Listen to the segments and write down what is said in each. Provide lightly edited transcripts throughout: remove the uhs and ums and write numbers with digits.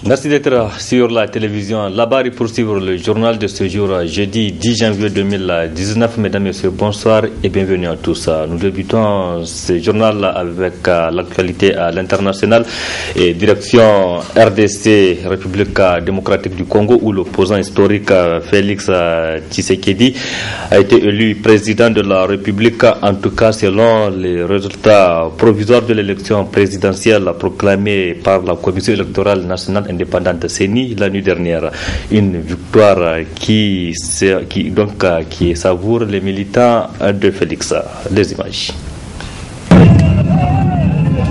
Merci d'être sur la télévision. Là-bas, pour suivre le journal de ce jour, jeudi 10 janvier 2019. Mesdames, Messieurs, bonsoir et bienvenue à tous. Nous débutons ce journal avec l'actualité à l'international et direction RDC, République démocratique du Congo, où l'opposant historique Félix Tshisekedi a été élu président de la République, en tout cas selon les résultats provisoires de l'élection présidentielle proclamée par la Commission électorale nationale indépendante CENI la nuit dernière. Une victoire qui savoure les militants de Félix. Les images.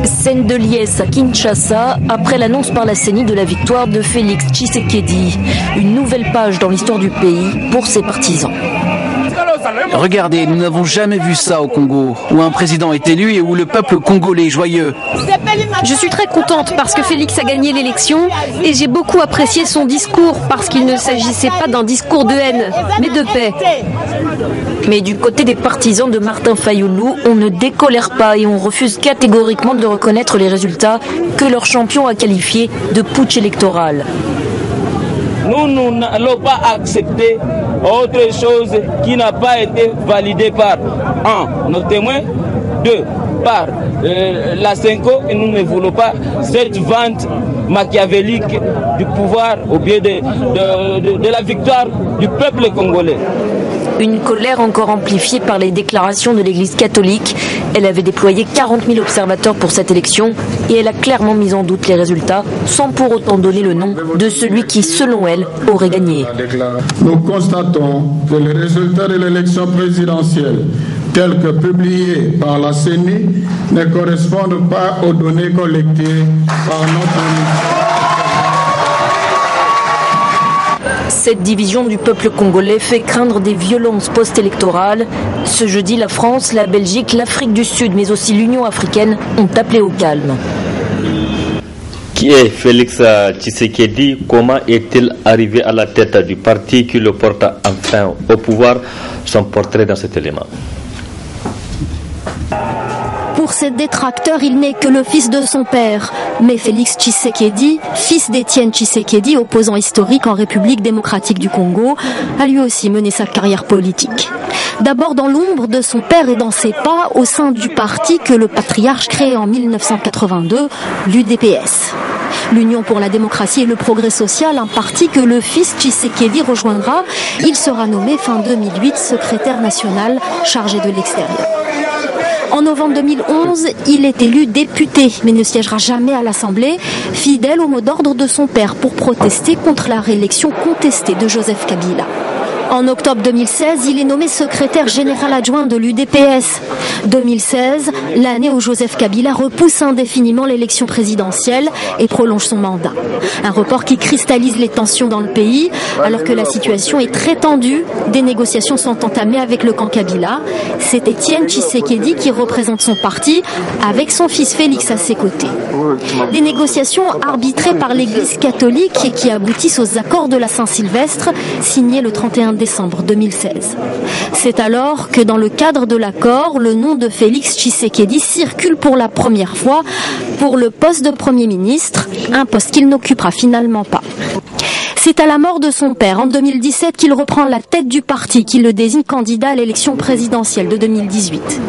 Scène de liesse à Kinshasa, après l'annonce par la CENI de la victoire de Félix Tshisekedi. Une nouvelle page dans l'histoire du pays pour ses partisans. Regardez, nous n'avons jamais vu ça au Congo, où un président est élu et où le peuple congolais est joyeux. Je suis très contente parce que Félix a gagné l'élection et j'ai beaucoup apprécié son discours parce qu'il ne s'agissait pas d'un discours de haine, mais de paix. Mais du côté des partisans de Martin Fayoulou, on ne décolère pas et on refuse catégoriquement de reconnaître les résultats que leur champion a qualifiés de putsch électoral. Nous n'allons pas accepter autre chose qui n'a pas été validée par nos témoins, par la Senko, et nous ne voulons pas cette vente machiavélique du pouvoir au pied de la victoire du peuple congolais. Une colère encore amplifiée par les déclarations de l'Église catholique. Elle avait déployé 40 000 observateurs pour cette élection et elle a clairement mis en doute les résultats sans pour autant donner le nom de celui qui, selon elle, aurait gagné. Nous constatons que les résultats de l'élection présidentielle tels que publiés par la CENI ne correspondent pas aux données collectées par notre ministère. Cette division du peuple congolais fait craindre des violences post-électorales. Ce jeudi, la France, la Belgique, l'Afrique du Sud, mais aussi l'Union africaine ont appelé au calme. Qui est Félix Tshisekedi? Comment est-il arrivé à la tête du parti qui le porte enfin au pouvoir? Son portrait dans cet élément. Pour ses détracteurs, il n'est que le fils de son père. Mais Félix Tshisekedi, fils d'Étienne Tshisekedi, opposant historique en République démocratique du Congo, a lui aussi mené sa carrière politique. D'abord dans l'ombre de son père et dans ses pas au sein du parti que le patriarche crée en 1982, l'UDPS. L'Union pour la démocratie et le progrès social, un parti que le fils Tshisekedi rejoindra. Il sera nommé fin 2008 secrétaire national chargé de l'extérieur. En novembre 2011, il est élu député, mais ne siégera jamais à l'Assemblée, fidèle au mot d'ordre de son père pour protester contre la réélection contestée de Joseph Kabila. En octobre 2016, il est nommé secrétaire général adjoint de l'UDPS. 2016, l'année où Joseph Kabila repousse indéfiniment l'élection présidentielle et prolonge son mandat. Un report qui cristallise les tensions dans le pays, alors que la situation est très tendue. Des négociations sont entamées avec le camp Kabila. C'est Étienne Tshisekedi qui représente son parti, avec son fils Félix à ses côtés. Des négociations arbitrées par l'Église catholique et qui aboutissent aux accords de la Saint-Sylvestre, signés le 31 décembre 2016. C'est alors que dans le cadre de l'accord, le nom de Félix Tshisekedi circule pour la première fois pour le poste de Premier ministre, un poste qu'il n'occupera finalement pas. C'est à la mort de son père en 2017 qu'il reprend la tête du parti qui le désigne candidat à l'élection présidentielle de 2018.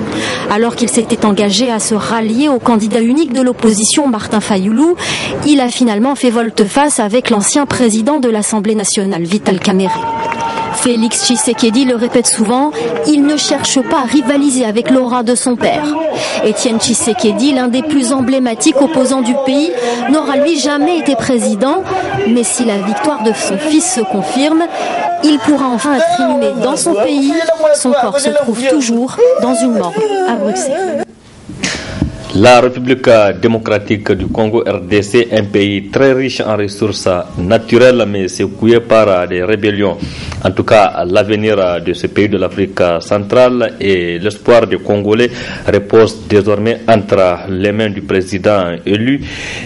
Alors qu'il s'était engagé à se rallier au candidat unique de l'opposition Martin Fayoulou, il a finalement fait volte-face avec l'ancien président de l'Assemblée nationale, Vital Kamerhe. Félix Tshisekedi le répète souvent, il ne cherche pas à rivaliser avec l'aura de son père. Étienne Tshisekedi, l'un des plus emblématiques opposants du pays, n'aura lui jamais été président, mais si la victoire de son fils se confirme, il pourra enfin être inhumé dans son pays. Son corps se trouve toujours dans une morgue à Bruxelles. La République démocratique du Congo, RDC, un pays très riche en ressources naturelles, mais secoué par des rébellions. En tout cas, l'avenir de ce pays de l'Afrique centrale et l'espoir des Congolais repose désormais entre les mains du président élu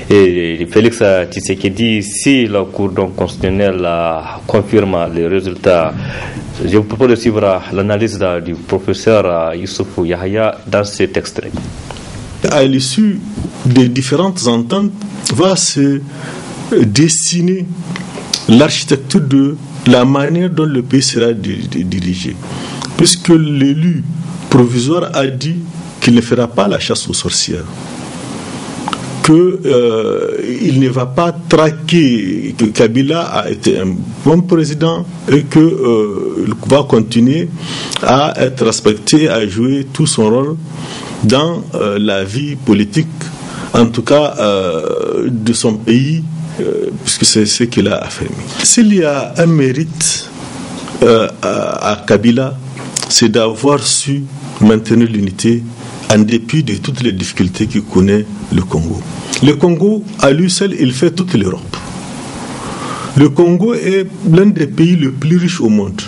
et Félix Tshisekedi. Si la Cour constitutionnelle confirme les résultats, je vous propose de suivre l'analyse du professeur Youssoufou Yahya dans cet extrait. À l'issue des différentes ententes, va se dessiner l'architecture de la manière dont le pays sera dirigé. Puisque l'élu provisoire a dit qu'il ne fera pas la chasse aux sorcières, qu'il ne va pas traquer, que Kabila a été un bon président et qu'il va continuer à être respecté, à jouer tout son rôle dans la vie politique, en tout cas de son pays, puisque c'est ce qu'il a affirmé. S'il y a un mérite à Kabila, c'est d'avoir su maintenir l'unité en dépit de toutes les difficultés que connaît le Congo. Le Congo, à lui seul, il fait toute l'Europe. Le Congo est l'un des pays les plus riches au monde,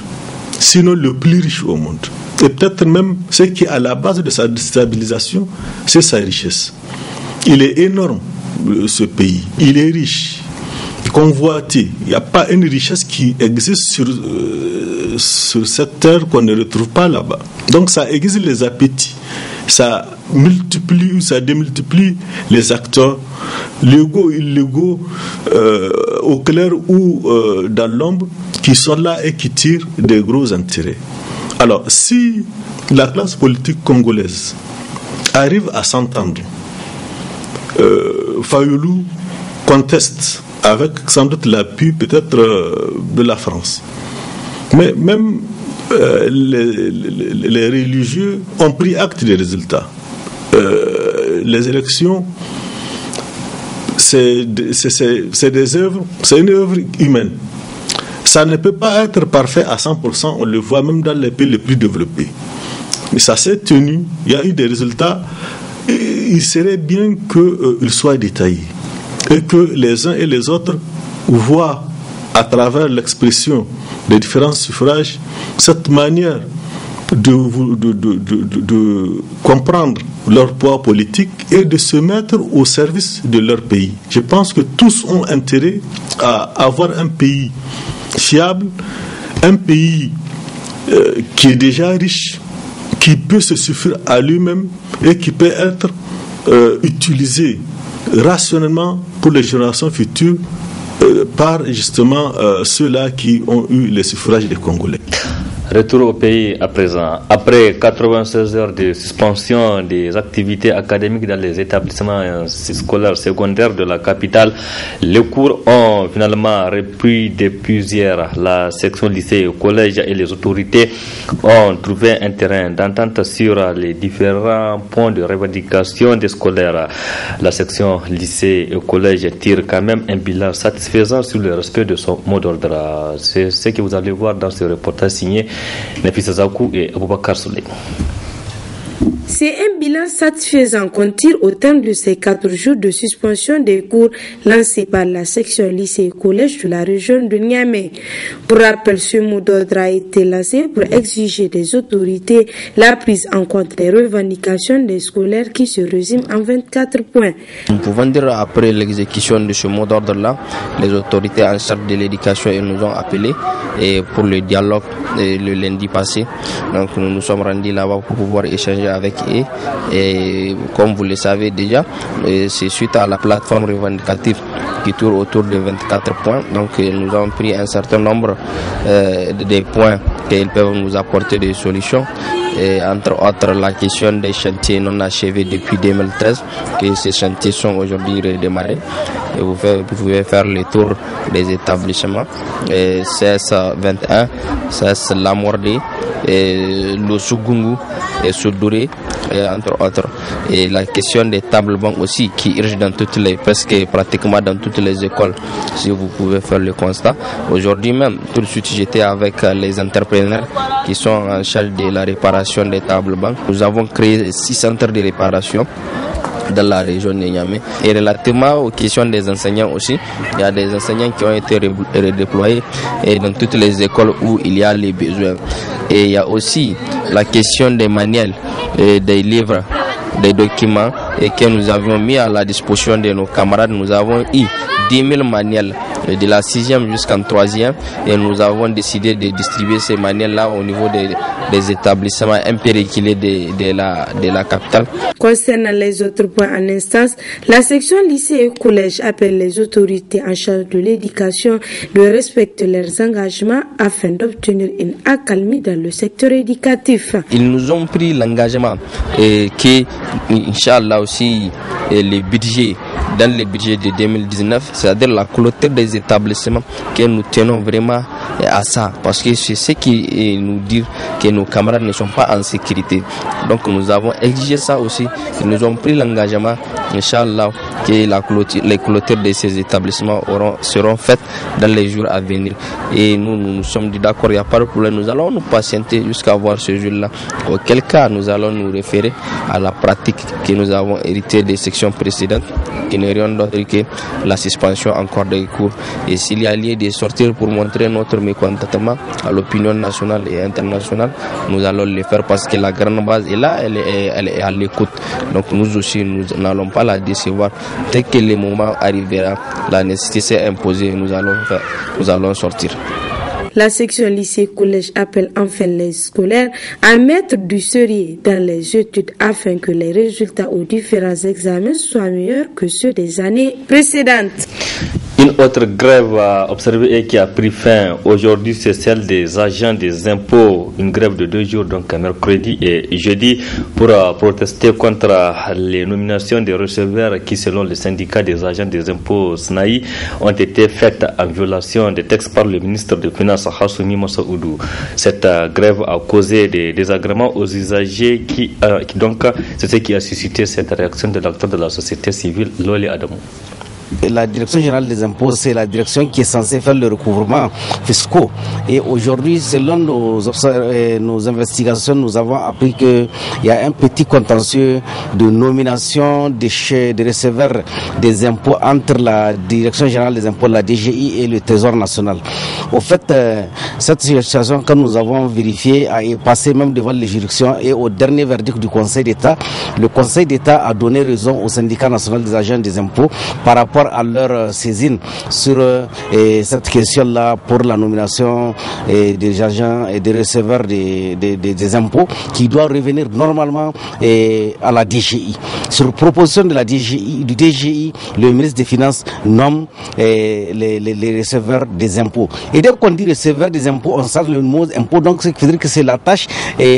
sinon le plus riche au monde. Et peut-être même ce qui est à la base de sa stabilisation, c'est sa richesse. Il est énorme, ce pays. Il est riche, convoité. Il n'y a pas une richesse qui existe sur cette terre qu'on ne retrouve pas là-bas. Donc ça aiguise les appétits. Ça multiplie, ça démultiplie les acteurs, légaux, illégaux, au clair ou dans l'ombre, qui sont là et qui tirent des gros intérêts. Alors, si la classe politique congolaise arrive à s'entendre, Fayoulou conteste avec sans doute l'appui peut-être de la France. Mais même les religieux ont pris acte des résultats. Les élections, c'est des œuvres, c'est une œuvre humaine. Ça ne peut pas être parfait à 100%, on le voit même dans les pays les plus développés. Mais ça s'est tenu, il y a eu des résultats. Et il serait bien qu'ils soient détaillés et que les uns et les autres voient à travers l'expression des différents suffrages cette manière de comprendre leur poids politique et de se mettre au service de leur pays. Je pense que tous ont intérêt à avoir un pays fiable, un pays qui est déjà riche, qui peut se suffire à lui-même et qui peut être utilisé rationnellement pour les générations futures par justement ceux-là qui ont eu les suffrages des Congolais. Retour au pays à présent. Après 96 heures de suspension des activités académiques dans les établissements scolaires secondaires de la capitale, les cours ont finalement repris depuis hier. La section lycée, collège et les autorités ont trouvé un terrain d'entente sur les différents points de revendication des scolaires. La section lycée et collège tire quand même un bilan satisfaisant sur le respect de son mot d'ordre. C'est ce que vous allez voir dans ce reportage signé Nafisa Zakou et Aboubakar Souley. C'est un bilan satisfaisant qu'on tire au terme de ces 4 jours de suspension des cours lancés par la section lycée et collège de la région de Niamey. Pour rappel, ce mot d'ordre a été lancé pour exiger des autorités la prise en compte des revendications des scolaires qui se résument en 24 points. Nous pouvons dire après l'exécution de ce mot d'ordre-là, les autorités en charge de l'éducation nous ont appelés et pour le dialogue le lundi passé. Donc nous nous sommes rendus là-bas pour pouvoir échanger avec eux. Et comme vous le savez déjà, c'est suite à la plateforme revendicative qui tourne autour de 24 points. Donc nous avons pris un certain nombre des points qu'ils peuvent nous apporter des solutions. Et entre autres la question des chantiers non achevés depuis 2013, que ces chantiers sont aujourd'hui redémarrés. Et vous pouvez faire le tour des établissements, CS21, CS Lamordé, le Sougungu et Soudoré, entre autres. Et la question des tables bancs aussi qui urge dans presque pratiquement dans toutes les écoles, si vous pouvez faire le constat. Aujourd'hui même, tout de suite j'étais avec les entrepreneurs qui sont en charge de la réparation des tables bancs. Nous avons créé 6 centres de réparation dans la région de Niamey. Et relativement aux questions des enseignants aussi, il y a des enseignants qui ont été redéployés et dans toutes les écoles où il y a les besoins. Et il y a aussi la question des manuels, et des livres, des documents et que nous avions mis à la disposition de nos camarades. Nous avons eu 10 000 manuels de la 6e jusqu'en 3e, et nous avons décidé de distribuer ces manuels-là au niveau des établissements un peu reculés de la capitale. Concernant les autres points en instance, la section lycée et collège appelle les autorités en charge de l'éducation de respecter leurs engagements afin d'obtenir une accalmie dans le secteur éducatif. Ils nous ont pris l'engagement que, Inch'Allah aussi, le budget, dans le budget de 2019, c'est-à-dire la clôture des établissements, que nous tenons vraiment à ça, parce que c'est ce qui nous dit que nos camarades ne sont pas en sécurité. Donc nous avons exigé ça aussi. Ils nous ont pris l'engagement, Inch'Allah, que les clôtures de ces établissements seront faites dans les jours à venir. Et nous sommes dit d'accord, il n'y a pas de problème, nous allons nous patienter jusqu'à voir ce jour-là. Auquel cas, nous allons nous référer à la pratique que nous avons héritée des sections précédentes, qui n'est rien d'autre que la suspension encore des cours. Et s'il y a lieu de sortir pour montrer notre mécontentement à l'opinion nationale et internationale, nous allons le faire parce que la grande base est là, elle est à l'écoute. Donc nous aussi, nous n'allons pas la décevoir. Dès que le moment arrivera, la nécessité s'est imposée, nous allons sortir. La section lycée-collège appelle enfin les scolaires à mettre du sérieux dans les études afin que les résultats aux différents examens soient meilleurs que ceux des années précédentes. Une autre grève observée et qui a pris fin aujourd'hui, c'est celle des agents des impôts. Une grève de 2 jours, donc mercredi et jeudi, pour protester contre les nominations des receveurs qui, selon le syndicat des agents des impôts SNAI, ont été faites en violation des textes par le ministre des Finances Hassoumi Massaoudou. Cette grève a causé des désagréments aux usagers donc c'est ce qui a suscité cette réaction de l'acteur de la société civile, Loli Adamou. La direction générale des impôts, c'est la direction qui est censée faire le recouvrement fiscaux. Et aujourd'hui, selon nos investigations, nous avons appris qu'il y a un petit contentieux de nomination des receveurs des impôts entre la direction générale des impôts, la DGI et le Trésor national. Au fait, cette situation que nous avons vérifiée est passée même devant les juridictions et au dernier verdict du Conseil d'État, le Conseil d'État a donné raison au syndicat national des agents des impôts par rapport à leur saisine sur cette question-là pour la nomination des agents et des receveurs des impôts qui doit revenir normalement à la DGI. Sur proposition de la DGI, du DGI, le ministre des Finances nomme les receveurs des impôts. Et dès qu'on dit receveur des impôts, on sort le mot impôt, donc ce qui veut dire que c'est la tâche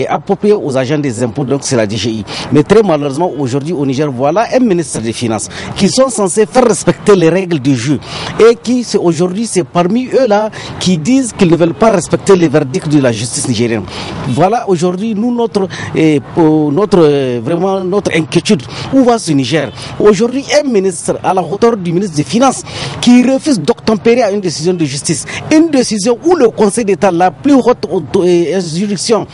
appropriée aux agents des impôts, donc c'est la DGI. Mais très malheureusement, aujourd'hui au Niger, voilà un ministre des Finances qui sont censés faire respecter les règles du jeu et qui aujourd'hui c'est parmi eux là qui disent qu'ils ne veulent pas respecter les verdicts de la justice nigérienne. Voilà aujourd'hui nous notre inquiétude. Où va ce Niger? Aujourd'hui un ministre à la hauteur du ministre des Finances qui refuse d'obtempérer à une décision de justice, une décision où le Conseil d'État, la plus haute juridiction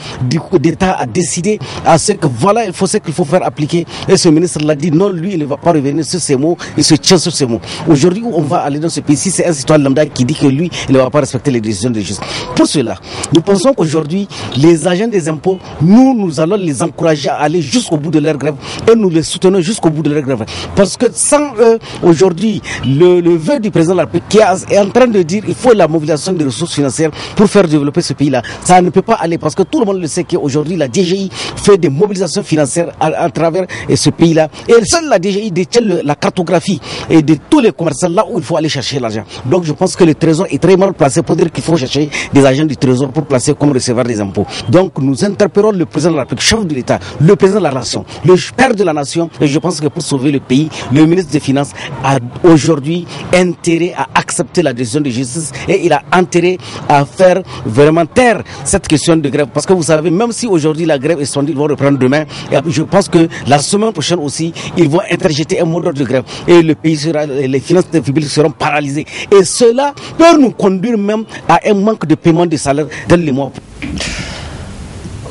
d'État, a décidé à ce que voilà il faut ce qu'il faut faire appliquer, et ce ministre l'a dit non, lui il ne va pas revenir sur ces mots, il se tient sur ces mots. Aujourd'hui, où on va aller dans ce pays, si c'est un citoyen lambda qui dit que lui, il ne va pas respecter les décisions de justice. Pour cela, nous pensons qu'aujourd'hui, les agents des impôts, nous allons les encourager à aller jusqu'au bout de leur grève et nous les soutenons jusqu'au bout de leur grève. Parce que sans eux, aujourd'hui, le vœu du président de la République qui est en train de dire qu'il faut la mobilisation des ressources financières pour faire développer ce pays-là, ça ne peut pas aller parce que tout le monde le sait qu'aujourd'hui, la DGI fait des mobilisations financières à travers ce pays-là. Et seule la DGI détient la cartographie et de tous les commerçants là où il faut aller chercher l'argent. Donc je pense que le Trésor est très mal placé pour dire qu'il faut chercher des agents du Trésor pour placer comme receveur des impôts. Donc nous interpellons le président de la République, chef de l'État, le président de la nation, le père de la nation, et je pense que pour sauver le pays, le ministre des Finances a aujourd'hui intérêt à accepter la décision de justice et il a intérêt à faire vraiment taire cette question de grève. Parce que vous savez, même si aujourd'hui la grève est suspendue, ils vont reprendre demain, et je pense que la semaine prochaine aussi, ils vont interjeter un mot d'ordre de grève et le pays sera, les finances publiques seront paralysées. Et cela peut nous conduire même à un manque de paiement de salaire dans les mois.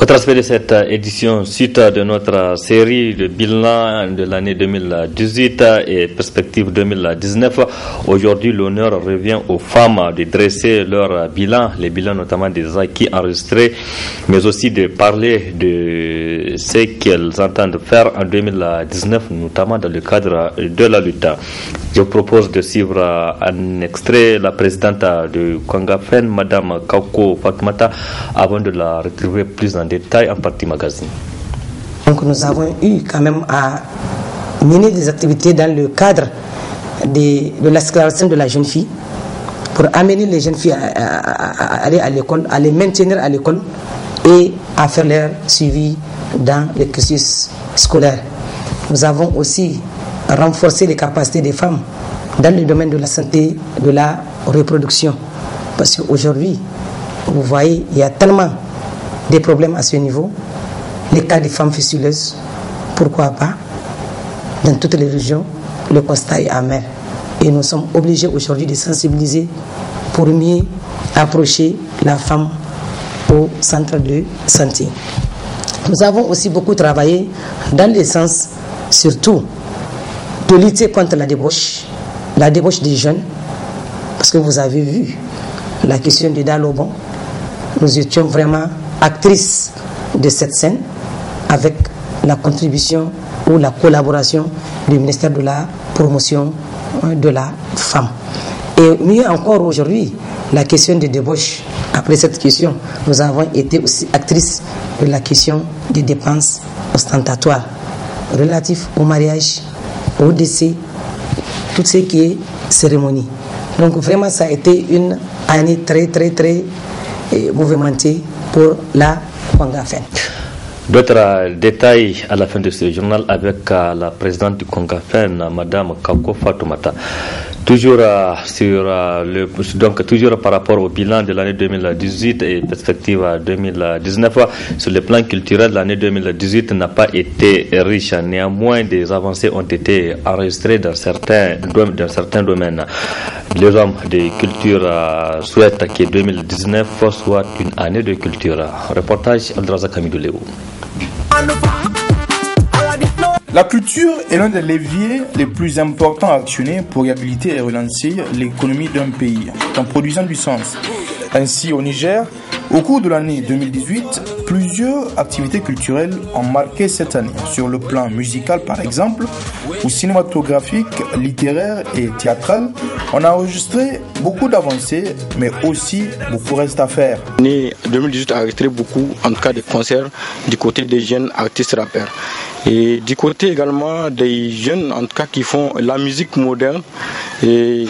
Autre aspect de cette édition, suite de notre série de bilan de l'année 2018 et perspective 2019, aujourd'hui l'honneur revient aux femmes de dresser leur bilan, les bilans notamment des acquis enregistrés, mais aussi de parler de ce qu'elles entendent faire en 2019, notamment dans le cadre de la lutte. Je vous propose de suivre un extrait la présidente de Kongafen, Madame Kauko Fatmata, avant de la retrouver plus en détail en partie magazine. Donc nous avons eu quand même à mener des activités dans le cadre de la scolarisation de la jeune fille pour amener les jeunes filles à aller à l'école, à les maintenir à l'école et à faire leur suivi dans le cursus scolaire. Nous avons aussi renforcé les capacités des femmes dans le domaine de la santé, de la reproduction. Parce qu'aujourd'hui, vous voyez, il y a tellement des problèmes à ce niveau. Les cas des femmes fistuleuses, pourquoi pas, dans toutes les régions, le constat est amer. Et nous sommes obligés aujourd'hui de sensibiliser pour mieux approcher la femme au centre de santé. Nous avons aussi beaucoup travaillé dans le sens, surtout, de lutter contre la débauche des jeunes, parce que vous avez vu la question de Dalobon. Nous étions vraiment actrices de cette scène avec la contribution ou la collaboration du ministère de la promotion de la femme. Et mieux encore aujourd'hui, la question de débauche. Après cette question, nous avons été aussi actrices de la question des dépenses ostentatoires relatives au mariage, au décès, tout ce qui est cérémonie. Donc vraiment, ça a été une année très mouvementée pour la Kongafen. D'autres détails à la fin de ce journal avec la présidente du Kongafen, Madame Kauko Fatoumata. Toujours toujours par rapport au bilan de l'année 2018 et perspective 2019, sur le plan culturel, l'année 2018 n'a pas été riche. Néanmoins, des avancées ont été enregistrées dans certains domaines. Les hommes de culture souhaitent que 2019 soit une année de culture. Reportage Aldraza Kamidouléou. La culture est l'un des leviers les plus importants à actionner pour réhabiliter et relancer l'économie d'un pays en produisant du sens. Ainsi, au Niger, au cours de l'année 2018, plusieurs activités culturelles ont marqué cette année. Sur le plan musical, par exemple, ou cinématographique, littéraire et théâtral, on a enregistré beaucoup d'avancées, mais aussi beaucoup reste à faire. L'année 2018 a enregistré beaucoup, en tout cas des concerts, du côté des jeunes artistes rappeurs. Et du côté également des jeunes, en tout cas, qui font la musique moderne. Et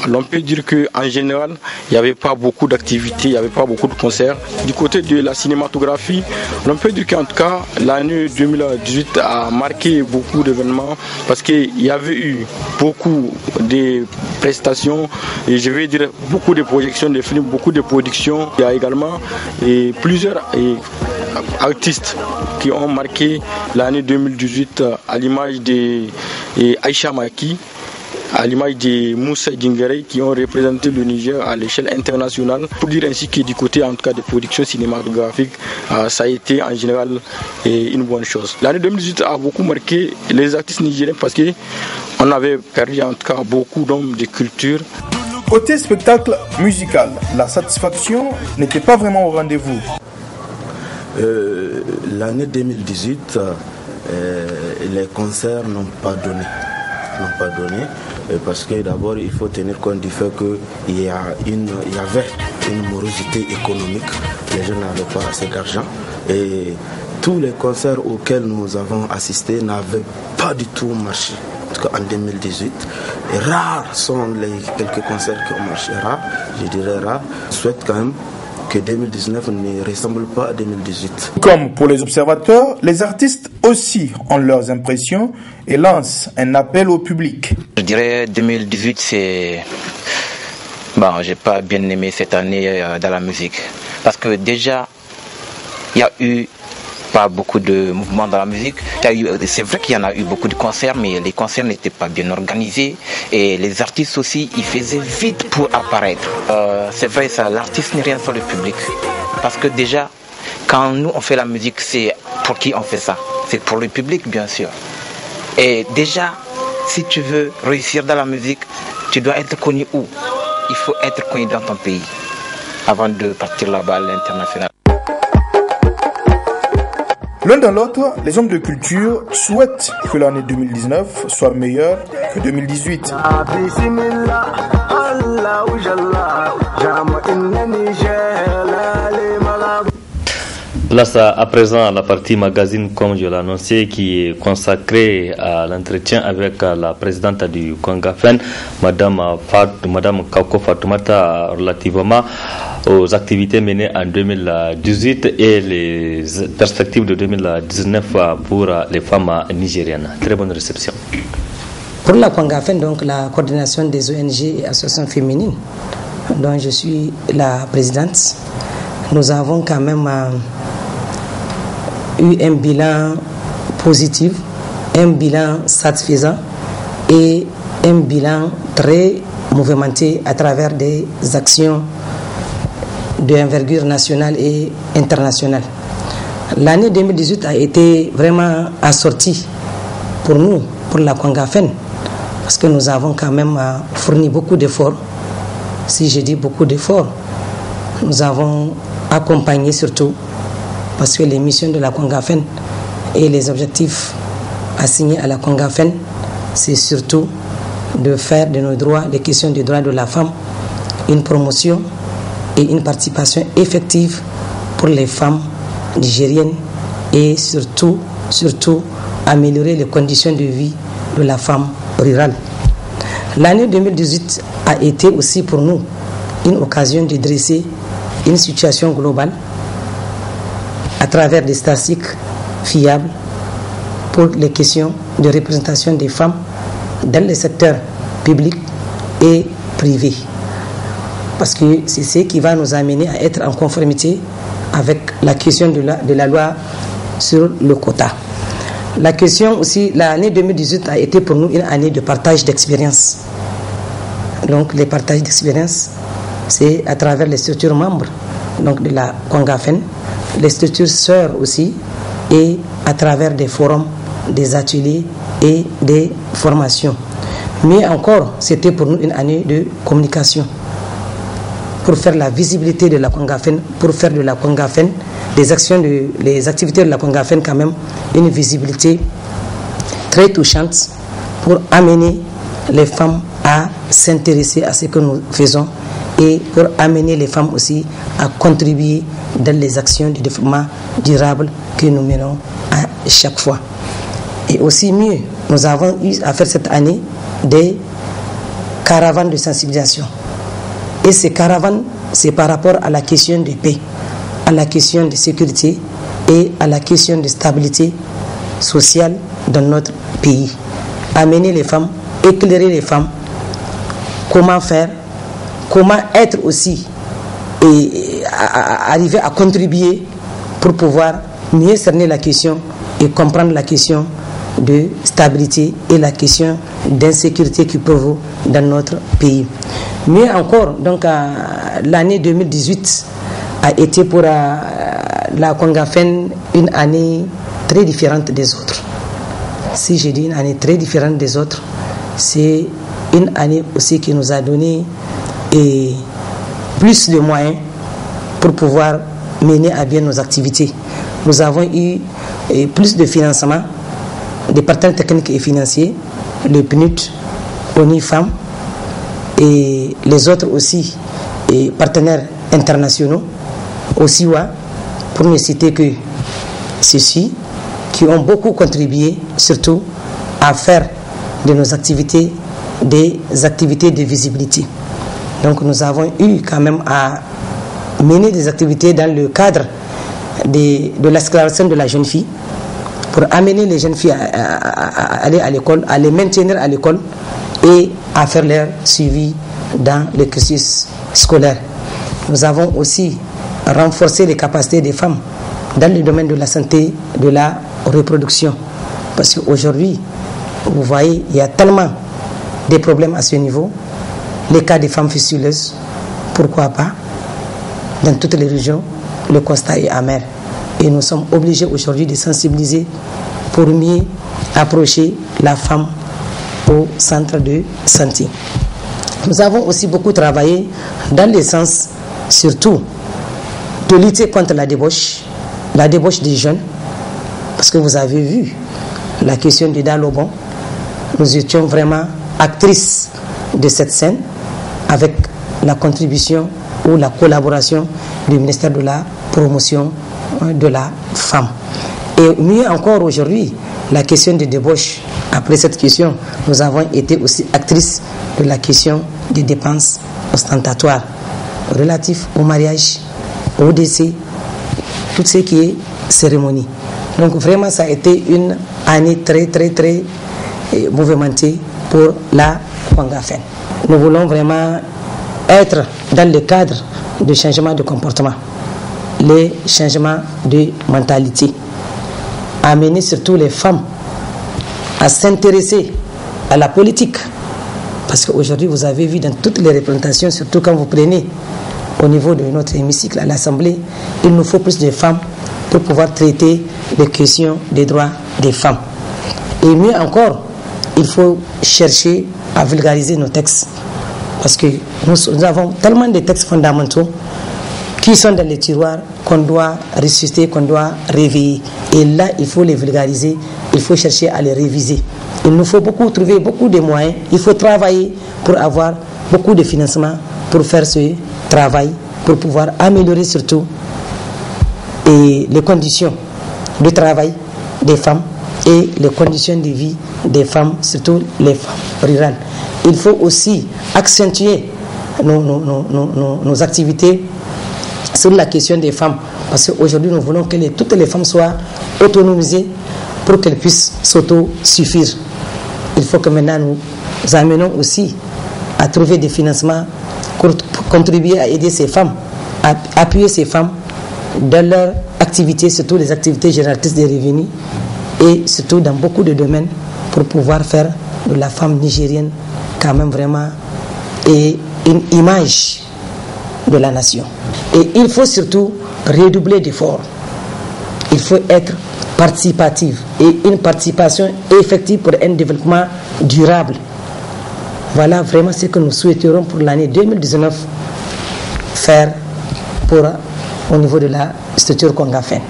l'on peut dire qu'en général, il n'y avait pas beaucoup d'activités, il n'y avait pas beaucoup de concerts. Du côté de la cinématographie, l'on peut dire qu'en tout cas, l'année 2018 a marqué beaucoup d'événements parce qu'il y avait eu beaucoup de prestations et je vais dire beaucoup de projections de films, beaucoup de productions. Il y a également plusieurs artistes qui ont marqué l'année 2018 à l'image de Aïcha Maki, à l'image de Moussa Djingere qui ont représenté le Niger à l'échelle internationale. Pour dire ainsi que du côté en tout cas des productions cinématographiques, ça a été en général une bonne chose. L'année 2018 a beaucoup marqué les artistes nigériens parce qu'on avait perdu en tout cas beaucoup d'hommes de culture. Côté spectacle musical, la satisfaction n'était pas vraiment au rendez-vous. L'année 2018, les concerts n'ont pas donné. Parce que d'abord il faut tenir compte du fait qu'il y avait une morosité économique, les gens n'avaient pas assez d'argent et tous les concerts auxquels nous avons assisté n'avaient pas du tout marché. En tout cas en 2018, et rares sont les quelques concerts qui ont marché, je dirais rares. Je souhaite quand même que 2019 ne ressemble pas à 2018. Comme pour les observateurs, les artistes aussi ont leurs impressions et lancent un appel au public. Je dirais 2018, c'est... j'ai pas bien aimé cette année dans la musique. Parce que déjà, il y a eu pas beaucoup de mouvements dans la musique. C'est vrai qu'il y en a eu beaucoup de concerts, mais les concerts n'étaient pas bien organisés. Et les artistes aussi, ils faisaient vite pour apparaître. C'est vrai, ça, l'artiste n'est rien sans le public. Parce que déjà, quand nous on fait la musique, c'est pour qui on fait ça? C'est pour le public, bien sûr. Et déjà, si tu veux réussir dans la musique, tu dois être connu où? Il faut être connu dans ton pays avant de partir là-bas à l'international. L'un dans l'autre, les hommes de culture souhaitent que l'année 2019 soit meilleure que 2018. Place à présent à la partie magazine, comme je l'ai annoncé, qui est consacrée à l'entretien avec la présidente du Kongafen, Madame Kauko Fatoumata, relativement aux activités menées en 2018 et les perspectives de 2019 pour les femmes nigériennes. Très bonne réception. Pour la Kongafen, donc la coordination des ONG et associations féminines, dont je suis la présidente, nous avons quand même eu un bilan positif, un bilan satisfaisant et un bilan très mouvementé à travers des actions d'envergure nationale et internationale. L'année 2018 a été vraiment assortie pour nous, pour la Kongafen, parce que nous avons quand même fourni beaucoup d'efforts. Si je dis beaucoup d'efforts, nous avons accompagné surtout, parce que les missions de la Kongafen et les objectifs assignés à la Kongafen, c'est surtout de faire de nos droits, des questions des droits de la femme, une promotion et une participation effective pour les femmes nigériennes et surtout améliorer les conditions de vie de la femme rurale. L'année 2018 a été aussi pour nous une occasion de dresser une situation globale à travers des statistiques fiables pour les questions de représentation des femmes dans les secteurs publics et privés. Parce que c'est ce qui va nous amener à être en conformité avec la question de la loi sur le quota. La question aussi, l'année 2018 a été pour nous une année de partage d'expérience. Donc les partages d'expérience, c'est à travers les structures membres donc de la Kongafen, les structures sœurs aussi, et à travers des forums, des ateliers et des formations. Mais encore, c'était pour nous une année de communication, pour faire la visibilité de la Kongafen, pour faire de la Kongafen, les activités de la Kongafen quand même, une visibilité très touchante pour amener les femmes à s'intéresser à ce que nous faisons et pour amener les femmes aussi à contribuer dans les actions de développement durable que nous menons à chaque fois. Et aussi mieux, nous avons eu à faire cette année des caravanes de sensibilisation. Et ces caravanes, c'est par rapport à la question de paix, à la question de sécurité et à la question de stabilité sociale dans notre pays. Amener les femmes, éclairer les femmes, comment faire, comment être aussi et arriver à contribuer pour pouvoir mieux cerner la question et comprendre la question de stabilité et la question d'insécurité qui prévaut dans notre pays. Mais encore, donc l'année 2018 a été pour la Kongafen une année très différente des autres. Si je dis une année très différente des autres, c'est une année aussi qui nous a donné plus de moyens pour pouvoir mener à bien nos activités. Nous avons eu plus de financement des partenaires techniques et financiers, le PNUD, ONU Femmes et les autres aussi partenaires internationaux, aussi pour ne citer que ceux-ci, qui ont beaucoup contribué surtout à faire de nos activités des activités de visibilité. Donc nous avons eu quand même à mener des activités dans le cadre de la scolarisation de la jeune fille, pour amener les jeunes filles à aller à l'école, à les maintenir à l'école et à faire leur suivi dans le cursus scolaire. Nous avons aussi renforcé les capacités des femmes dans le domaine de la santé, de la reproduction. Parce qu'aujourd'hui, vous voyez, il y a tellement de problèmes à ce niveau. Les cas des femmes fistuleuses, pourquoi pas? Dans toutes les régions, le constat est amer. Et nous sommes obligés aujourd'hui de sensibiliser pour mieux approcher la femme au centre de santé. Nous avons aussi beaucoup travaillé dans le sens, surtout, de lutter contre la débauche des jeunes, parce que vous avez vu la question de Dalobon. Nous étions vraiment actrices de cette scène avec la contribution ou la collaboration du ministère de la promotion de la femme. Et mieux encore aujourd'hui, la question de débauche. Après cette question, nous avons été aussi actrices de la question des dépenses ostentatoires relatives au mariage, au décès, tout ce qui est cérémonie. Donc vraiment, ça a été une année très mouvementée pour la Kongafen. Nous voulons vraiment être dans le cadre du changement de comportement, les changements de mentalité, amener surtout les femmes à s'intéresser à la politique. Parce qu'aujourd'hui, vous avez vu dans toutes les représentations, surtout quand vous prenez au niveau de notre hémicycle à l'Assemblée, il nous faut plus de femmes pour pouvoir traiter les questions des droits des femmes. Et mieux encore, il faut chercher à vulgariser nos textes. Parce que nous avons tellement de textes fondamentaux qui sont dans les tiroirs qu'on doit ressusciter, qu'on doit réveiller. Et là, il faut les vulgariser, il faut chercher à les réviser. Il nous faut trouver beaucoup de moyens, il faut travailler pour avoir beaucoup de financement pour faire ce travail, pour pouvoir améliorer surtout les conditions de travail des femmes et les conditions de vie des femmes, surtout les femmes rurales. Il faut aussi accentuer nos activités sur la question des femmes, parce qu'aujourd'hui nous voulons que toutes les femmes soient autonomisées pour qu'elles puissent s'auto-suffire. Il faut que maintenant nous amenons aussi à trouver des financements pour contribuer à aider ces femmes, à appuyer ces femmes dans leurs activités, surtout les activités génératrices de revenus et surtout dans beaucoup de domaines pour pouvoir faire de la femme nigérienne quand même vraiment une image de la nation. Et il faut surtout redoubler d'efforts. Il faut être participative et une participation effective pour un développement durable. Voilà vraiment ce que nous souhaiterons pour l'année 2019 faire au niveau de la structure Kongafen.